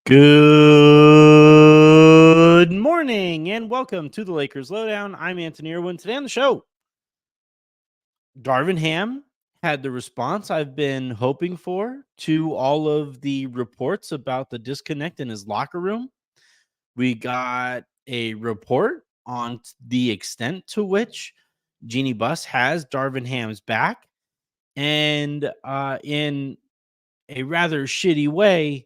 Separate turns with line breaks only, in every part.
Good morning and welcome to the Lakers Lowdown. I'm Anthony Irwin. Today on the show, Darvin Ham had the response I've been hoping for to all of the reports about the disconnect in his locker room. We got a report on the extent to which Jeanie has Darvin Ham's back. And in a rather shitty way,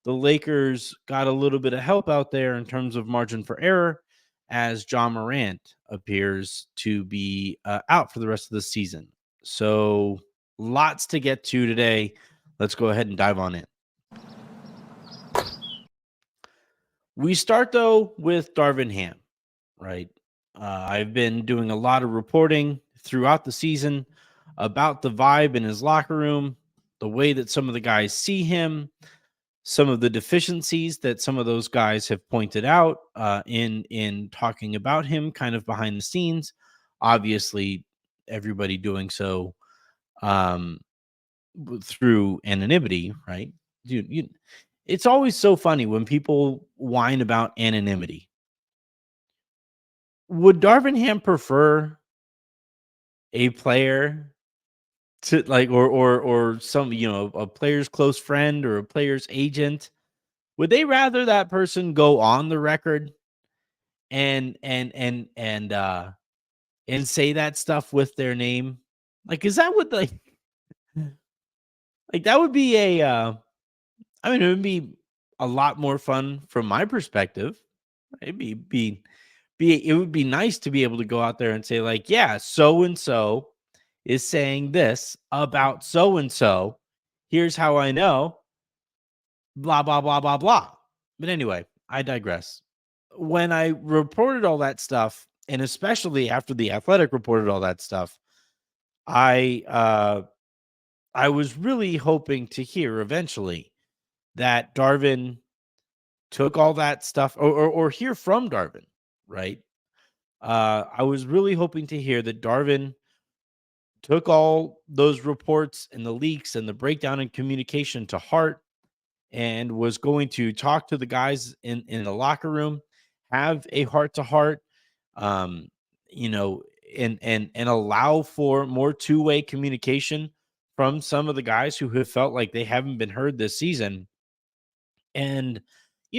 the Lakers got a little bit of help out there in terms of margin for error as Ja Morant appears to be out for the rest of the season. So, lots to get to today. Let's go ahead and dive on in. We start, though, with Darvin Ham, right? I've been doing a lot of reporting throughout the season about the vibe in his locker room, the way that some of the guys see him, some of the deficiencies that some of those guys have pointed out in talking about him kind of behind the scenes. Obviously, everybody doing so um, through anonymity, right? Dude, it's always so funny when people whine about anonymity. Would Darvin Ham prefer a player to like or some a player's close friend or a player's agent? Would they rather that person go on the record and and say that stuff with their name? Like, is that what like that would be I mean, it would be a lot more fun from my perspective. It'd be it would be nice to be able to go out there and say, like, yeah, so and so is saying this about so and so. Here's how I know, blah, blah, blah, blah, blah. But anyway, I digress. When I reported all that stuff, and especially after the Athletic reported all that stuff, I uh I was really hoping to hear eventually that Darvin took all that stuff or hear from Darvin, right? I was really hoping to hear that Darvin took all those reports and the leaks and the breakdown in communication to heart and was going to talk to the guys in the locker room, have a heart to heart, um, you know, and allow for more two-way communication from some of the guys who have felt like they haven't been heard this season. And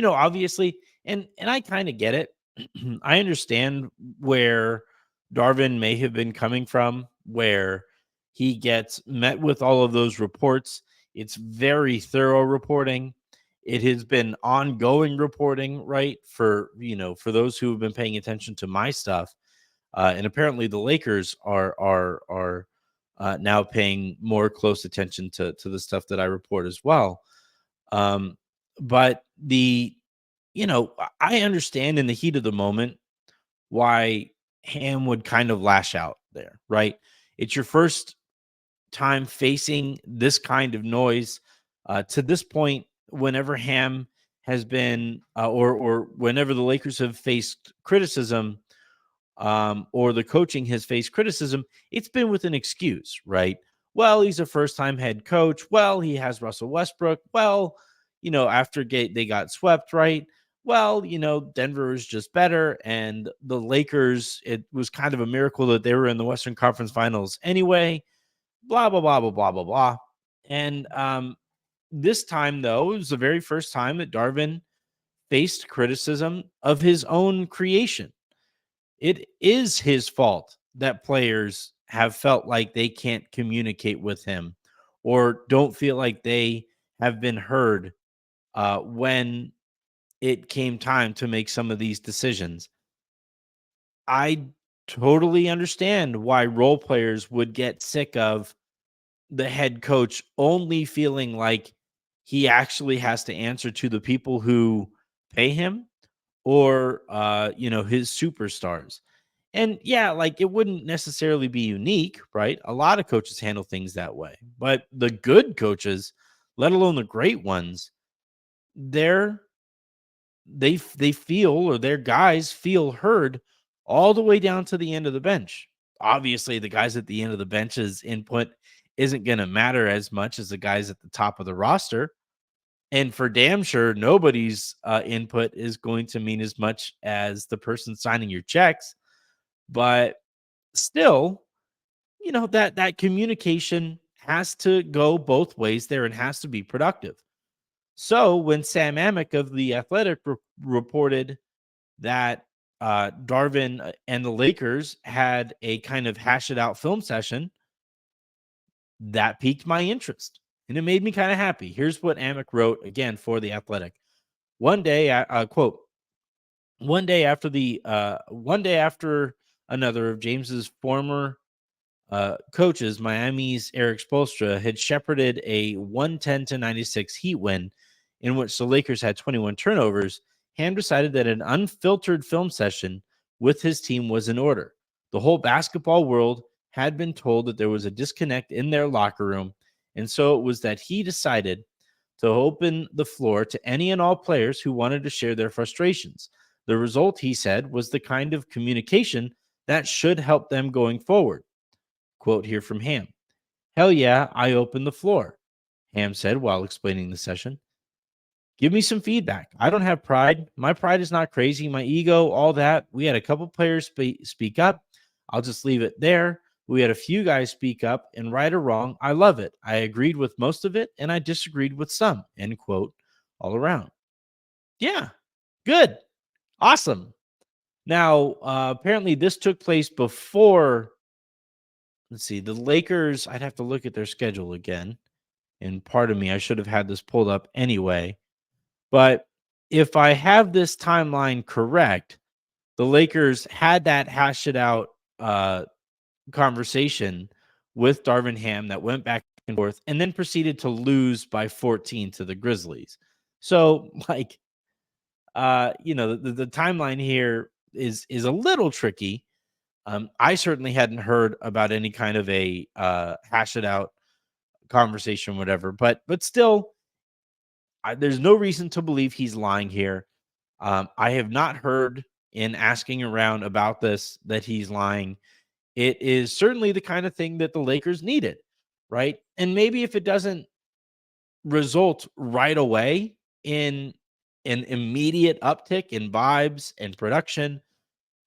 obviously, and I kind of get it. I understand where Darvin may have been coming from, where he gets met with all of those reports. It's very thorough reporting. It has been ongoing reporting, right? For those who have been paying attention to my stuff, and apparently the Lakers are now paying more close attention to the stuff that I report as well. Um, but I understand in the heat of the moment why Ham would kind of lash out there, right? It's your first time facing this kind of noise. To this point, whenever Ham has been, or whenever the Lakers have faced criticism, or the coaching has faced criticism, it's been with an excuse, right? Well, he's a first time head coach. Well, he has Russell Westbrook. Well, after they got swept, right? Well, Denver is just better. And the Lakers, it was kind of a miracle that they were in the Western Conference Finals anyway, blah, blah, blah, blah, blah, blah, blah. And this time, though, it was the very first time that Darvin faced criticism of his own creation. It is his fault that players have felt like they can't communicate with him or don't feel like they have been heard when it came time to make some of these decisions. I totally understand why role players would get sick of the head coach only feeling like he actually has to answer to the people who pay him or his superstars. And yeah, like it wouldn't necessarily be unique, right? A lot of coaches handle things that way. But the good coaches, let alone the great ones, they're they feel, or their guys feel heard all the way down to the end of the bench. Obviously, the guys at the end of the bench's input isn't going to matter as much as the guys at the top of the roster. And for damn sure, nobody's input is going to mean as much as the person signing your checks. But still, that communication has to go both ways there and has to be productive. So when Sam Amick of The Athletic reported that Darvin and the Lakers had a kind of hash it out film session, that piqued my interest and it made me kind of happy. Here's what Amick wrote again for The Athletic. One day, quote, one day after another of James's former coaches, Miami's Eric Spoelstra had shepherded a 110-96 Heat win in which the Lakers had 21 turnovers. Ham decided that an unfiltered film session with his team was in order. The whole basketball world had been told that there was a disconnect in their locker room, and so it was that he decided to open the floor to any and all players who wanted to share their frustrations. The result, he said, was the kind of communication that should help them going forward. Quote here from Ham. Hell yeah, I opened the floor, Ham said while explaining the session. Give me some feedback. I don't have pride. My pride is not crazy. My ego, all that. We had a couple players speak up. I'll just leave it there. We had a few guys speak up, and right or wrong, I love it. I agreed with most of it, and I disagreed with some. End quote. All around. Yeah, good. Awesome. Now, apparently this took place before, let's see, the Lakers. I'd have to look at their schedule again. And pardon me, I should have had this pulled up anyway. But if I have this timeline correct, the Lakers had that hash it out conversation with Darvin Ham that went back and forth and then proceeded to lose by 14 to the Grizzlies. So, like, the timeline here is a little tricky. I certainly hadn't heard about any kind of a hash it out conversation, whatever, but still, there's no reason to believe he's lying here. I have not heard in asking around about this that he's lying. It is certainly the kind of thing that the Lakers needed, right? And maybe if it doesn't result right away in an immediate uptick in vibes and production,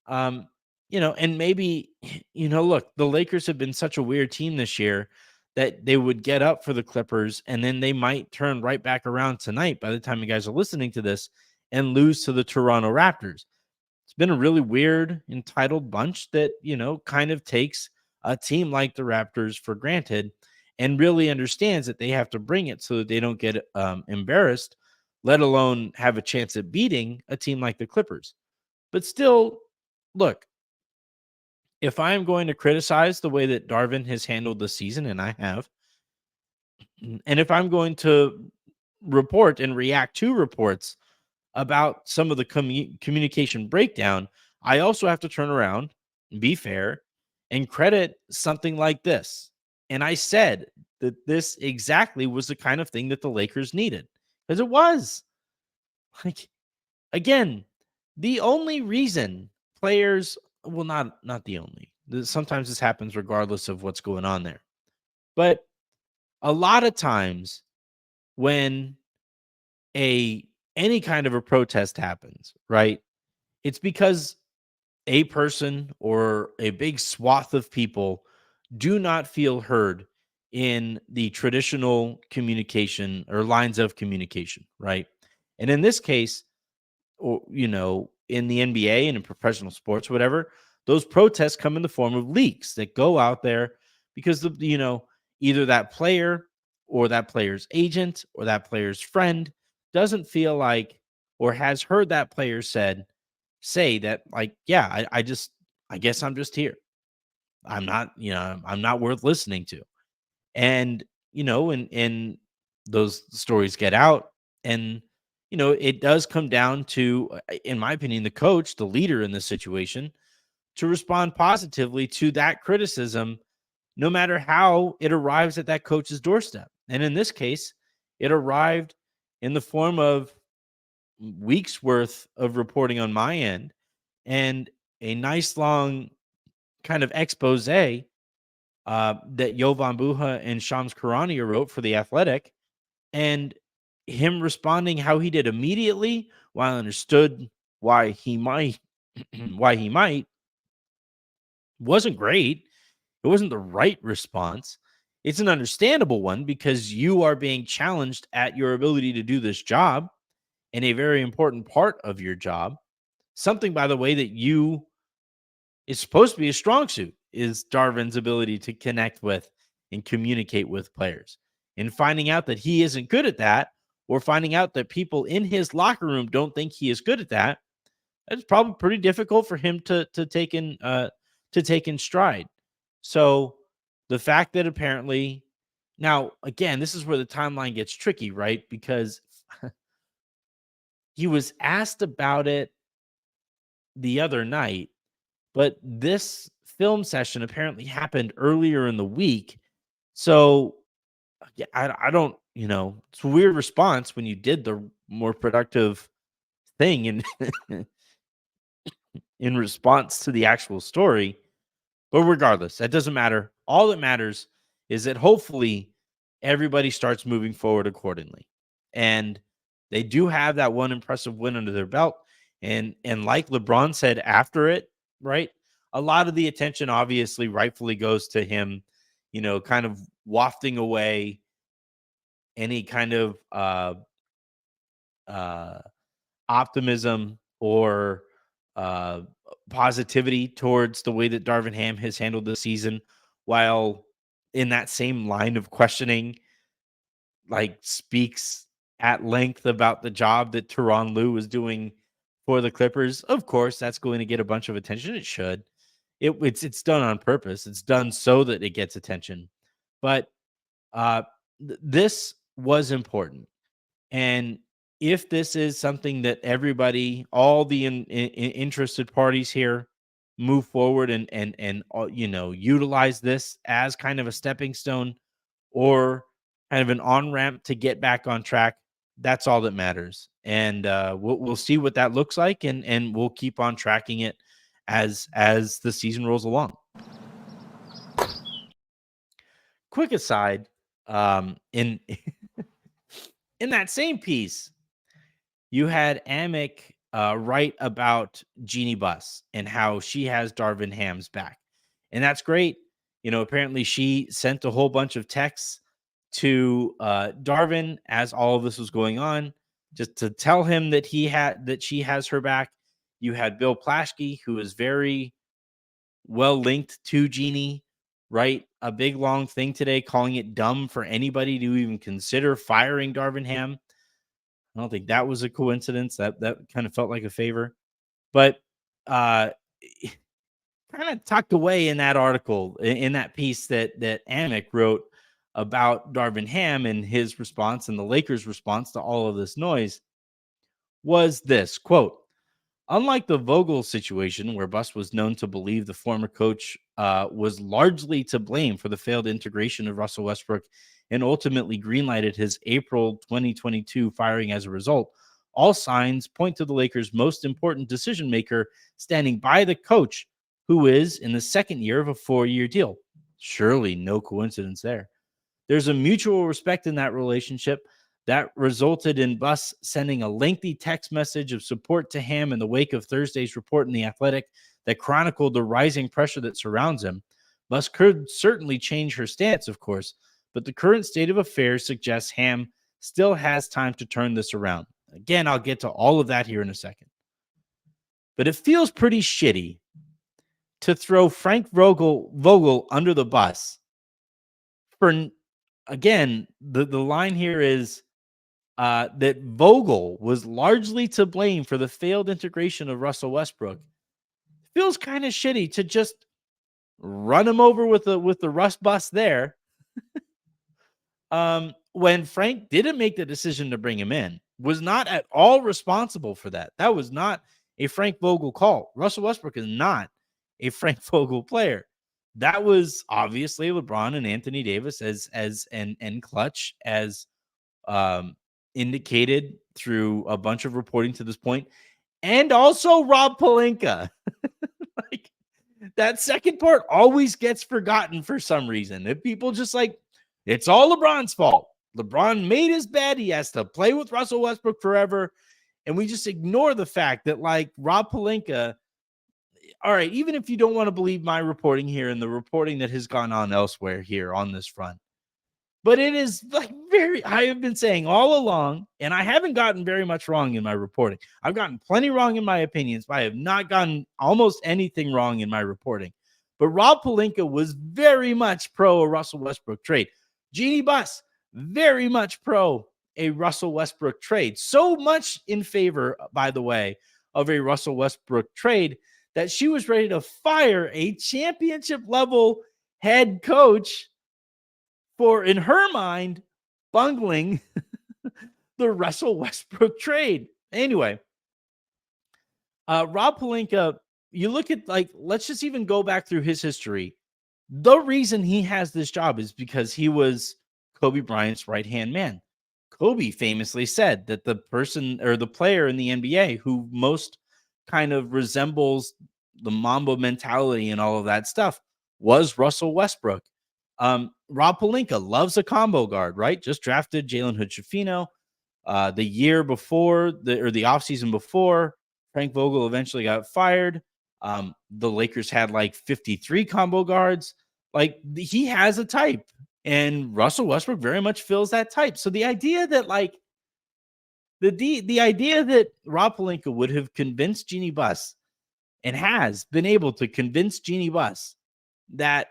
um, and maybe, look, the Lakers have been such a weird team this year that they would get up for the Clippers and then they might turn right back around tonight by the time you guys are listening to this and lose to the Toronto Raptors. It's been a really weird, entitled bunch that, kind of takes a team like the Raptors for granted and really understands that they have to bring it so that they don't get embarrassed, let alone have a chance at beating a team like the Clippers. But still, look, if I am going to criticize the way that Darvin has handled the season, and I have, and if I'm going to report and react to reports about some of the communication breakdown, I also have to turn around, be fair, and credit something like this. And I said that this exactly was the kind of thing that the Lakers needed, because it was. Like, again, the only reason players, well, not the only. Sometimes this happens regardless of what's going on there. But a lot of times when any kind of a protest happens, right? It's because a person or a big swath of people do not feel heard in the traditional communication or lines of communication, right? And in this case, or in the NBA and in professional sports, whatever, those protests come in the form of leaks that go out there because either that player or that player's agent or that player's friend doesn't feel like or has heard that player say that, like, yeah, I guess I'm just here. I'm not worth listening to. And, and those stories get out and, it does come down to, in my opinion, the coach, the leader in this situation, to respond positively to that criticism, no matter how it arrives at that coach's doorstep. And in this case, it arrived in the form of weeks worth of reporting on my end and a nice long kind of expose that Jovan Buha and Shams Karania wrote for The Athletic. And him responding how he did immediately, while I understood why he might, why he might, wasn't great. It wasn't the right response. It's an understandable one because you are being challenged at your ability to do this job and a very important part of your job. Something, by the way, that you is supposed to be a strong suit is Darvin's ability to connect with and communicate with players. And finding out that he isn't good at that, or finding out that people in his locker room don't think he is good at that, that's probably pretty difficult for him to take in stride. So the fact that apparently now again, this is where the timeline gets tricky, right? Because he was asked about it the other night, but this film session apparently happened earlier in the week. So yeah, I don't, it's a weird response when you did the more productive thing in in response to the actual story. But regardless, that doesn't matter. All that matters is that hopefully everybody starts moving forward accordingly. And they do have that one impressive win under their belt. And like LeBron said after it, right? A lot of the attention obviously rightfully goes to him, kind of wafting away any kind of uh optimism or uh, positivity towards the way that Darvin Ham has handled the season, while in that same line of questioning, like speaks at length about the job that Tyronn Lue is doing for the Clippers. Of course, that's going to get a bunch of attention. It should. It's done on purpose. It's done so that it gets attention. But uh, this was important. And if this is something that everybody, all the interested parties here, move forward and utilize this as kind of a stepping stone or kind of an on ramp to get back on track, that's all that matters. And we'll see what that looks like, and we'll keep on tracking it as the season rolls along. Quick aside, in in that same piece, you had Amick write about Jeanie Buss and how she has Darvin Ham's back. And that's great. Apparently she sent a whole bunch of texts to Darvin as all of this was going on, just to tell him that she has her back. You had Bill Plaschke, who is very well linked to Jeanie, write a big long thing today calling it dumb for anybody to even consider firing Darvin Ham. I don't think that was a coincidence. That kind of felt like a favor. But uh kind of tucked away in that article, in that piece that Amick wrote about Darvin Ham and his response and the Lakers' response to all of this noise, was this quote: unlike the Vogel situation, where Buss was known to believe the former coach was largely to blame for the failed integration of Russell Westbrook and ultimately greenlighted his April 2022 firing as a result, all signs point to the Lakers' most important decision maker standing by the coach, who is in the second year of a 4-year deal. Surely no coincidence there. There's a mutual respect in that relationship that resulted in Buss sending a lengthy text message of support to Ham in the wake of Thursday's report in The Athletic that chronicled the rising pressure that surrounds him. Buss could certainly change her stance, of course, but the current state of affairs suggests Ham still has time to turn this around. Again, I'll get to all of that here in a second. But it feels pretty shitty to throw Frank Vogel under the bus for, again, the line here is that Vogel was largely to blame for the failed integration of Russell Westbrook. Feels kind of shitty to just run him over with the Russ bus there. When Frank didn't make the decision to bring him in, was not at all responsible for that. That was not a Frank Vogel call. Russell Westbrook is not a Frank Vogel player. That was obviously LeBron and Anthony Davis and Clutch as indicated through a bunch of reporting to this point, and also Rob Pelinka. Like, that second part always gets forgotten for some reason. If people just like, it's all LeBron's fault. LeBron made his bed. He has to play with Russell Westbrook forever. And we just ignore the fact that, like, Rob Pelinka, all right, even if you don't want to believe my reporting here and the reporting that has gone on elsewhere here on this front, but it is like I have been saying all along, and I haven't gotten very much wrong in my reporting. I've gotten plenty wrong in my opinions, but I have not gotten almost anything wrong in my reporting. But Rob Pelinka was very much pro a Russell Westbrook trade. Jeanie Buss, very much pro a Russell Westbrook trade. So much in favor, by the way, of a Russell Westbrook trade that she was ready to fire a championship level head coach for, in her mind, bungling the Russell Westbrook trade. Anyway, Rob Pelinka, you look at, like, let's just even go back through his history. The reason he has this job is because he was Kobe Bryant's right-hand man. Kobe famously said that the person or the player in the NBA who most kind of resembles the Mamba mentality and all of that stuff was Russell Westbrook. Rob Pelinka loves a combo guard, right? Just drafted Jalen Hood-Schifino the year before, the offseason before Frank Vogel eventually got fired. The Lakers had like 53 combo guards. Like, he has a type, and Russell Westbrook very much fills that type. So the idea that, like, the idea that Rob Pelinka would have convinced Jeanie Buss and has been able to convince Jeanie Buss that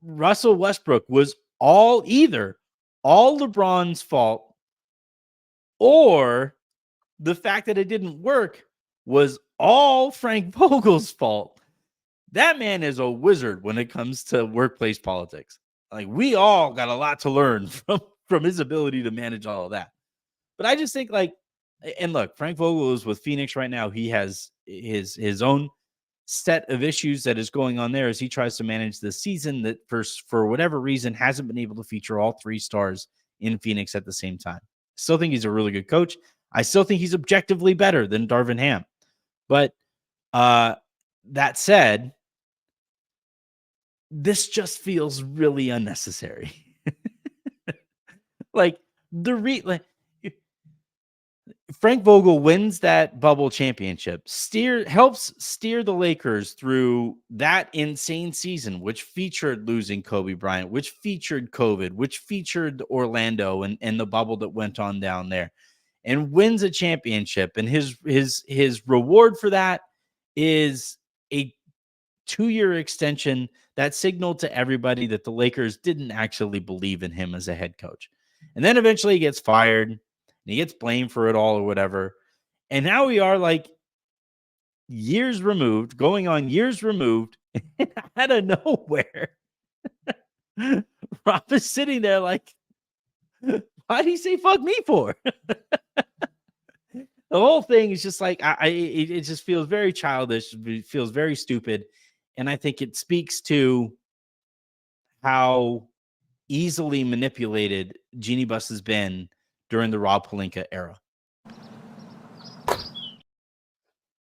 Russell Westbrook was either all LeBron's fault, or the fact that it didn't work was all Frank Vogel's fault. That man is a wizard when it comes to workplace politics. Like, we all got a lot to learn from his ability to manage all of that. But I just think, like, and look, Frank Vogel is with Phoenix right now. He has his own set of issues that is going on there as he tries to manage the season that for whatever reason hasn't been able to feature all three stars in Phoenix at the same time. Still think he's a really good coach. I still think he's objectively better than Darvin Ham. But that said, this just feels really unnecessary. Like, Frank Vogel wins that bubble championship, helps steer the Lakers through that insane season, which featured losing Kobe Bryant, which featured COVID, which featured Orlando and the bubble that went on down there, and wins a championship. And his reward for that is a 2-year extension that signaled to everybody that the Lakers didn't actually believe in him as a head coach. And then eventually he gets fired and he gets blamed for it all or whatever. And now we are like years removed, going on years removed, and out of nowhere, Rob is sitting there like, why did he say fuck me for? The whole thing is just like, it just feels very childish. It feels very stupid. And I think it speaks to how easily manipulated Jeanie Buss has been during the Rob Pelinka era.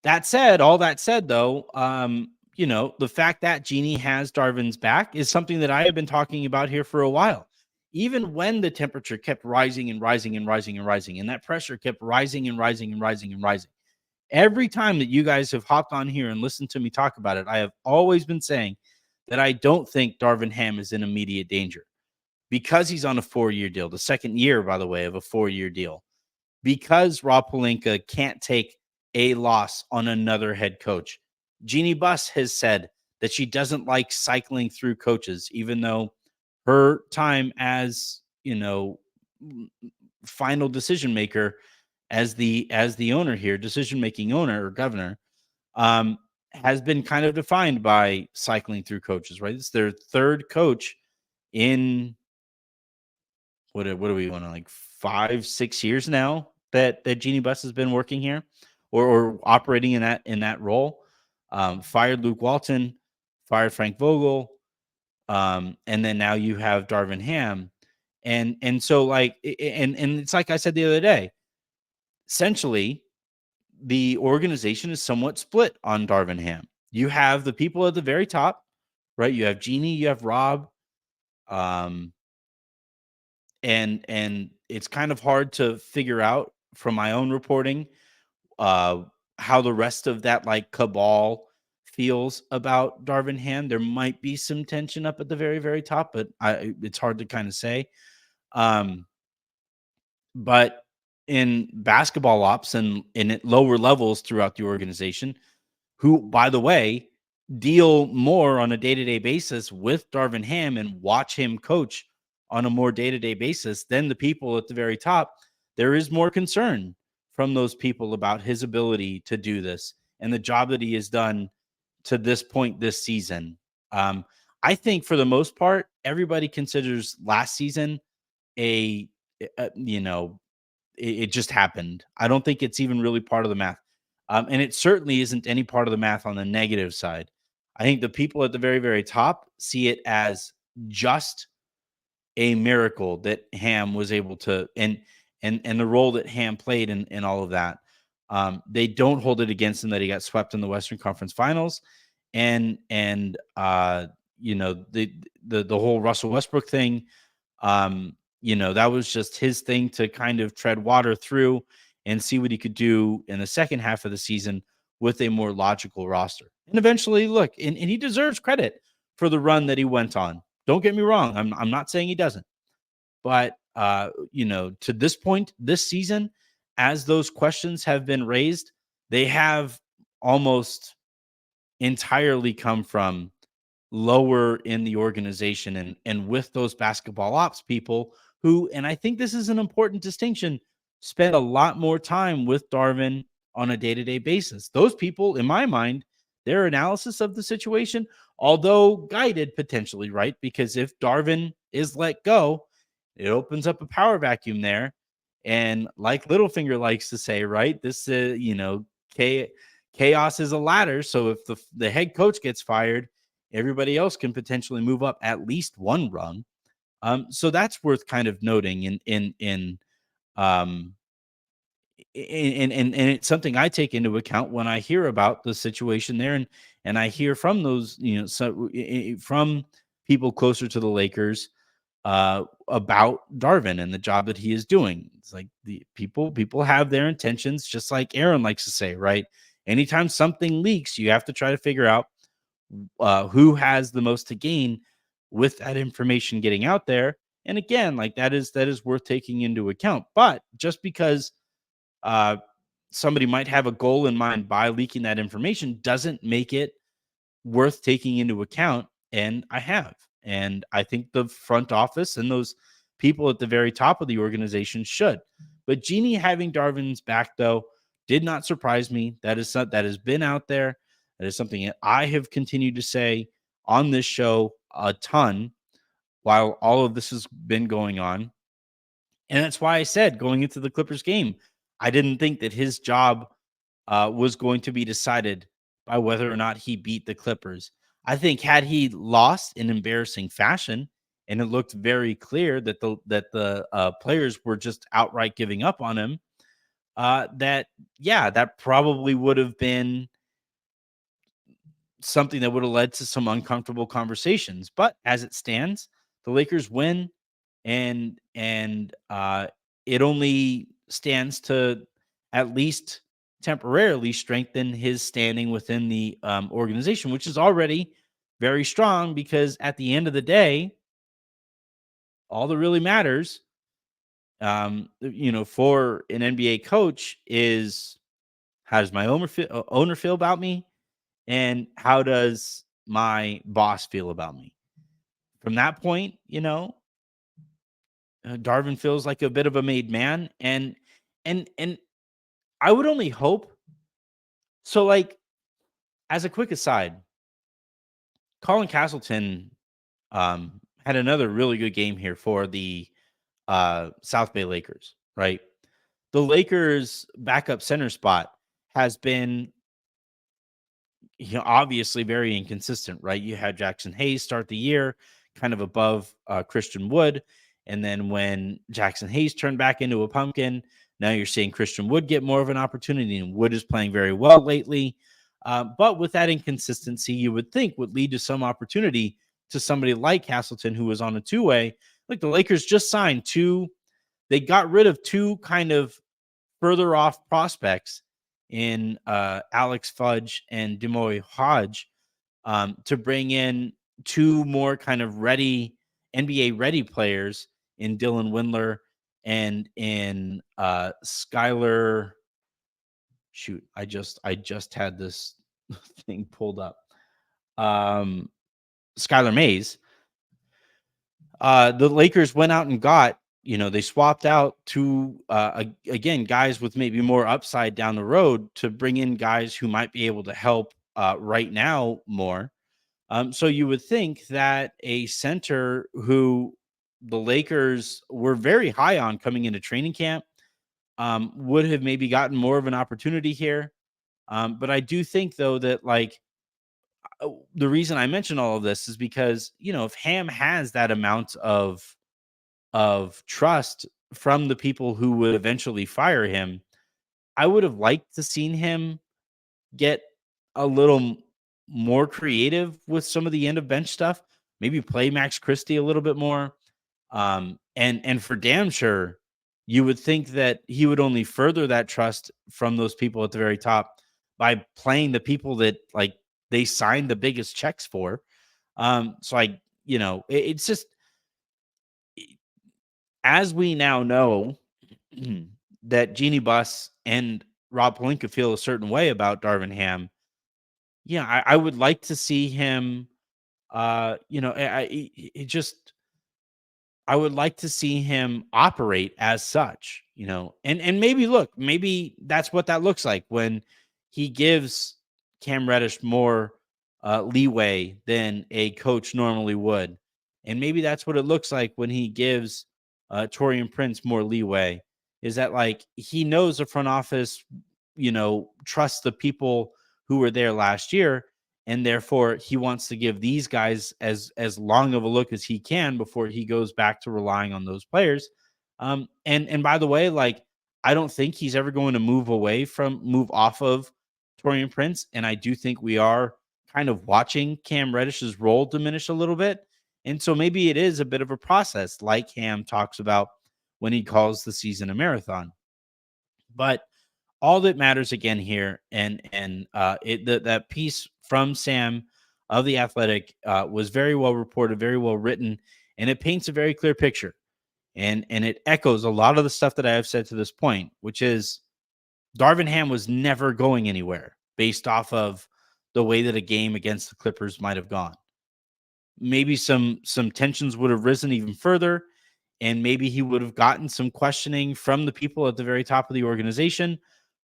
All that said, though, the fact that Jeanie has Darvin's back is something that I have been talking about here for a while. Even when the temperature kept rising and rising and rising and rising, and that pressure kept rising and rising and rising and rising. Every time that you guys have hopped on here and listened to me talk about it, I have always been saying that I don't think Darvin Ham is in immediate danger because he's on a 4-year deal, the second year, by the way, of a 4-year deal, because Rob Pelinka can't take a loss on another head coach. Jeanie Buss has said that she doesn't like cycling through coaches, even though her time as, final decision maker as the owner here, decision-making owner or governor, has been kind of defined by cycling through coaches, right? It's their third coach in what are we on, like 5-6 years now that Jeanie Buss has been working here or operating in that role. Fired Luke Walton, fired Frank Vogel, and then now you have Darvin Ham, and so, like, and it's like I said the other day, essentially the organization is somewhat split on Darvin Ham. You have the people at the very top, right? You have Jeanie, you have Rob, and it's kind of hard to figure out from my own reporting uh, how the rest of that like cabal feels about Darvin Ham. There might be some tension up at the very, very top, but it's hard to kind of say. Um, but in basketball ops and in at lower levels throughout the organization, who, by the way, deal more on a day-to-day basis with Darvin Ham and watch him coach on a more day-to-day basis than the people at the very top, there is more concern from those people about his ability to do this and the job that he has done to this point this season. Um, I think for the most part, everybody considers last season a you know, it just happened. I don't think it's even really part of the math. And it certainly isn't any part of the math on the negative side. I think the people at the very, very top see it as just a miracle that Ham was able to and the role that Ham played in all of that. They don't hold it against him that he got swept in the Western Conference Finals, and the whole Russell Westbrook thing. That was just his thing to kind of tread water through and see what he could do in the second half of the season with a more logical roster. And eventually, look, and he deserves credit for the run that he went on. Don't get me wrong. I'm not saying he doesn't. But to this point, this season, as those questions have been raised, they have almost entirely come from lower in the organization and with those basketball ops people who, and I think this is an important distinction, spend a lot more time with Darvin on a day-to-day basis. Those people, in my mind, their analysis of the situation, although guided potentially, right? Because if Darvin is let go, it opens up a power vacuum there. And like Littlefinger likes to say, right? This chaos is a ladder. So if the head coach gets fired, everybody else can potentially move up at least one rung. So that's worth kind of noting um and it's something I take into account when I hear about the situation there, and I hear from those, from people closer to the Lakers about Darvin and the job that he is doing. It's like the people have their intentions, just like Aaron likes to say, right? Anytime something leaks, you have to try to figure out who has the most to gain with that information getting out there. And again, like that is worth taking into account. But just because uh, somebody might have a goal in mind by leaking that information doesn't make it worth taking into account. And I have. And I think the front office and those people at the very top of the organization should. But Jeanie having Darvin's back, though, did not surprise me. That has been out there. That is something that I have continued to say on this show a ton while all of this has been going on. And that's why I said going into the Clippers game, I didn't think that his job was going to be decided by whether or not he beat the Clippers. I think had he lost in embarrassing fashion, and it looked very clear that the players were just outright giving up on him, that probably would have been something that would have led to some uncomfortable conversations. But as it stands, the Lakers win, and it only stands to at least temporarily strengthen his standing within the organization, which is already very strong because at the end of the day, all that really matters, for an NBA coach is how does my owner feel about me, and how does my boss feel about me. From that point, Darvin feels like a bit of a made man, and I would only hope. So, like, as a quick aside, Colin Castleton had another really good game here for the South Bay Lakers. Right, the Lakers' backup center spot has been, obviously very inconsistent, right? You had Jackson Hayes start the year kind of above Christian Wood. And then when Jackson Hayes turned back into a pumpkin, now you're seeing Christian Wood get more of an opportunity, and Wood is playing very well lately. But with that inconsistency, you would think would lead to some opportunity to somebody like Castleton, who was on a two-way. Like the Lakers just signed two they got rid of two kind of further off prospects in Alex Fudge and Demoy Hodge, to bring in two more kind of ready NBA ready players in Dylan Windler and in Skylar. Shoot, I just had this thing pulled up. Um, Skylar Mays. The Lakers went out and got, they swapped out two, again, guys with maybe more upside down the road to bring in guys who might be able to help right now more. So you would think that a center who the Lakers were very high on coming into training camp would have maybe gotten more of an opportunity here. But I do think, though, that the reason I mention all of this is because, if Ham has that amount of trust from the people who would eventually fire him, I would have liked to seen him get a little more creative with some of the end of bench stuff. Maybe play Max Christie a little bit more. And for damn sure, you would think that he would only further that trust from those people at the very top by playing the people that they signed the biggest checks for. So it's just, as we now know, that Jeanie Buss and Rob Pelinka feel a certain way about Darvin Ham. Yeah, I would like to see him. It just, I would like to see him operate as such, and maybe look, maybe that's what that looks like when he gives Cam Reddish more leeway than a coach normally would. And maybe that's what it looks like when he gives Torian Prince more leeway, is that he knows the front office, trusts the people who were there last year, and therefore he wants to give these guys as long of a look as he can before he goes back to relying on those players. And by the way, I don't think he's ever going to move off of Torian Prince, and I do think we are kind of watching Cam Reddish's role diminish a little bit. And so maybe it is a bit of a process, like Ham talks about when he calls the season a marathon. But all that matters again here, that piece from Sam of The Athletic was very well reported, very well written, and it paints a very clear picture. And it echoes a lot of the stuff that I have said to this point, which is Darvin Ham was never going anywhere based off of the way that a game against the Clippers might have gone. Maybe some tensions would have risen even further, and maybe he would have gotten some questioning from the people at the very top of the organization,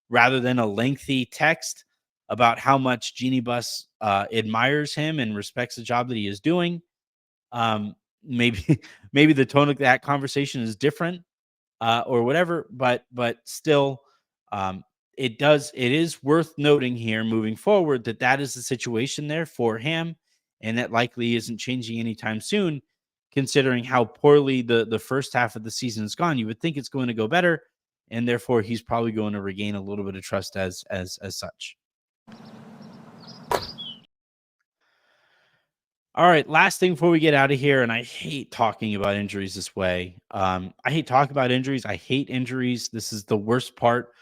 rather than a lengthy text about how much Jeanie Buss admires him and respects the job that he is doing. Maybe maybe the tone of that conversation is different, or whatever, but still, it is worth noting here moving forward that is the situation there for Ham, and that likely isn't changing anytime soon, considering how poorly the first half of the season has gone. You would think it's going to go better, and therefore he's probably going to regain a little bit of trust as such. All right, last thing before we get out of here, and I hate talking about injuries this way. I hate talking about injuries. I hate injuries. This is the worst part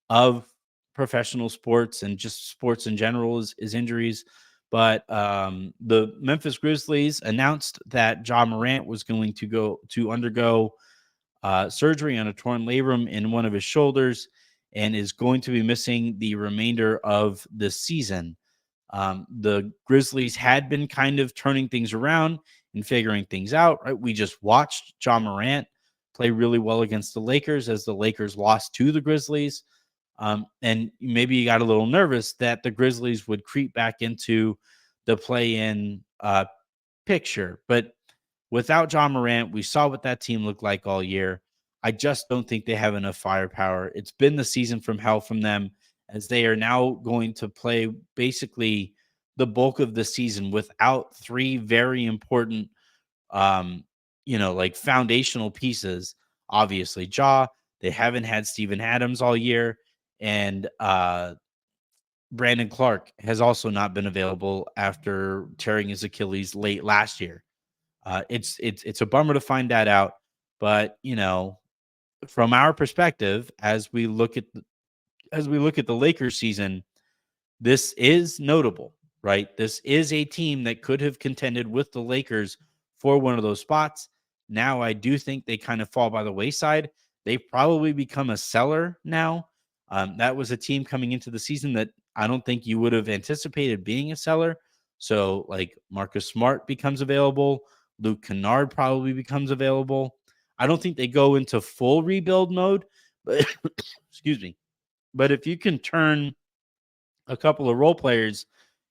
of professional sports and just sports in general is injuries. But the Memphis Grizzlies announced that Ja Morant was going to undergo surgery on a torn labrum in one of his shoulders and is going to be missing the remainder of the season. The Grizzlies had been kind of turning things around and figuring things out. Right? We just watched Ja Morant play really well against the Lakers as the Lakers lost to the Grizzlies. And maybe you got a little nervous that the Grizzlies would creep back into the play-in picture. But without Ja Morant, we saw what that team looked like all year. I just don't think they have enough firepower. It's been the season from hell from them, as they are now going to play basically the bulk of the season without three very important, foundational pieces. Obviously, Ja, they haven't had Steven Adams all year, and Brandon Clark has also not been available after tearing his Achilles late last year. It's a bummer to find that out, but from our perspective, as we look at the Lakers season, this is notable, right? This is a team that could have contended with the Lakers for one of those spots. Now, I do think they kind of fall by the wayside. They probably become a seller now. That was a team coming into the season that I don't think you would have anticipated being a seller. So, like Marcus Smart becomes available, Luke Kennard probably becomes available. I don't think they go into full rebuild mode, but excuse me. But if you can turn a couple of role players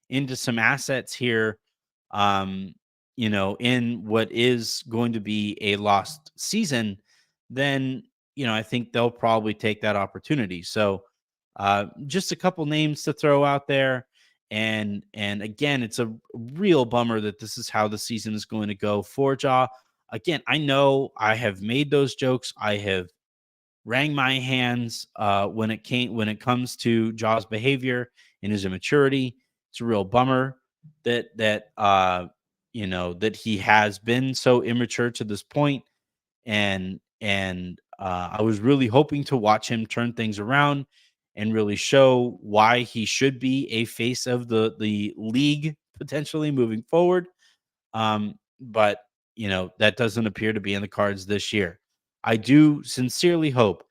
into some assets here, um, in what is going to be a lost season, then, I think they'll probably take that opportunity. So, just a couple names to throw out there. And again, it's a real bummer that this is how the season is going to go for Ja. Again, I know I have made those jokes. I have rang my hands when it comes to Ja's behavior and his immaturity. It's a real bummer that he has been so immature to this point, and I was really hoping to watch him turn things around and really show why he should be a face of the league potentially moving forward. But that doesn't appear to be in the cards this year. I do sincerely hope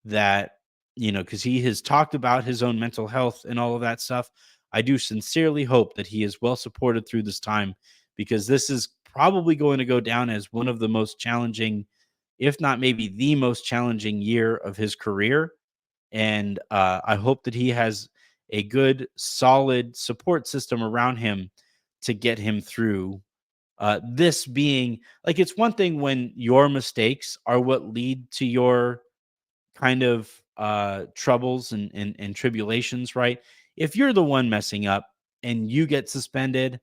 that, because he has talked about his own mental health and all of that stuff. I do sincerely hope that he is well supported through this time, because this is probably going to go down as one of the most challenging, if not maybe the most challenging year of his career. And I hope that he has a good, solid support system around him to get him through this being like, it's one thing when your mistakes are what lead to your kind of troubles and tribulations, right? If you're the one messing up and you get suspended,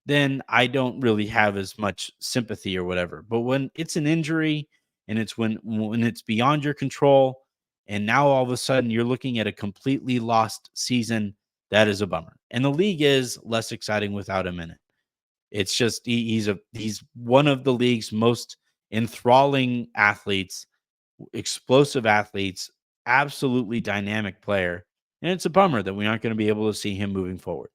then I don't really have as much sympathy or whatever. But when it's an injury and it's when it's beyond your control, and now all of a sudden you're looking at a completely lost season, that is a bummer. And the league is less exciting without him in it. It's just he's one of the league's most enthralling athletes, explosive athletes, absolutely dynamic player. And it's a bummer that we aren't going to be able to see him moving forward.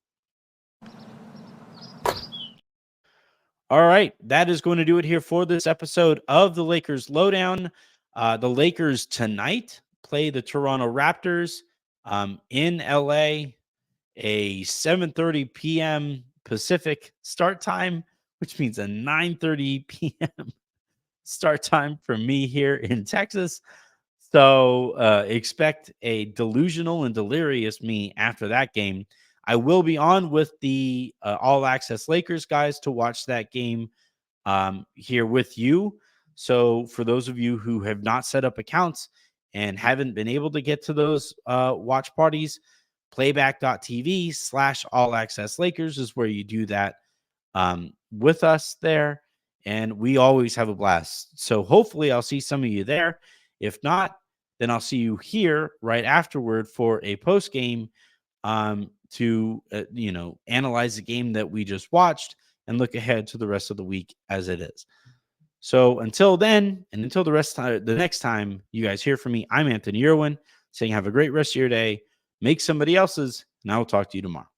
All right, that is going to do it here for this episode of the Lakers Lowdown. The Lakers tonight play the Toronto Raptors in LA, a 7:30 p.m. Pacific start time, which means a 9:30 p.m. start time for me here in Texas. So expect a delusional and delirious me after that game. I will be on with the All Access Lakers guys to watch that game here with you. So for those of you who have not set up accounts and haven't been able to get to those watch parties, playback.tv/All Access Lakers is where you do that with us there. And we always have a blast. So hopefully I'll see some of you there. If not, then I'll see you here right afterward for a post game to analyze the game that we just watched and look ahead to the rest of the week as it is. So until then, and until the next time you guys hear from me, I'm Anthony Irwin saying have a great rest of your day. Make somebody else's, and I will talk to you tomorrow.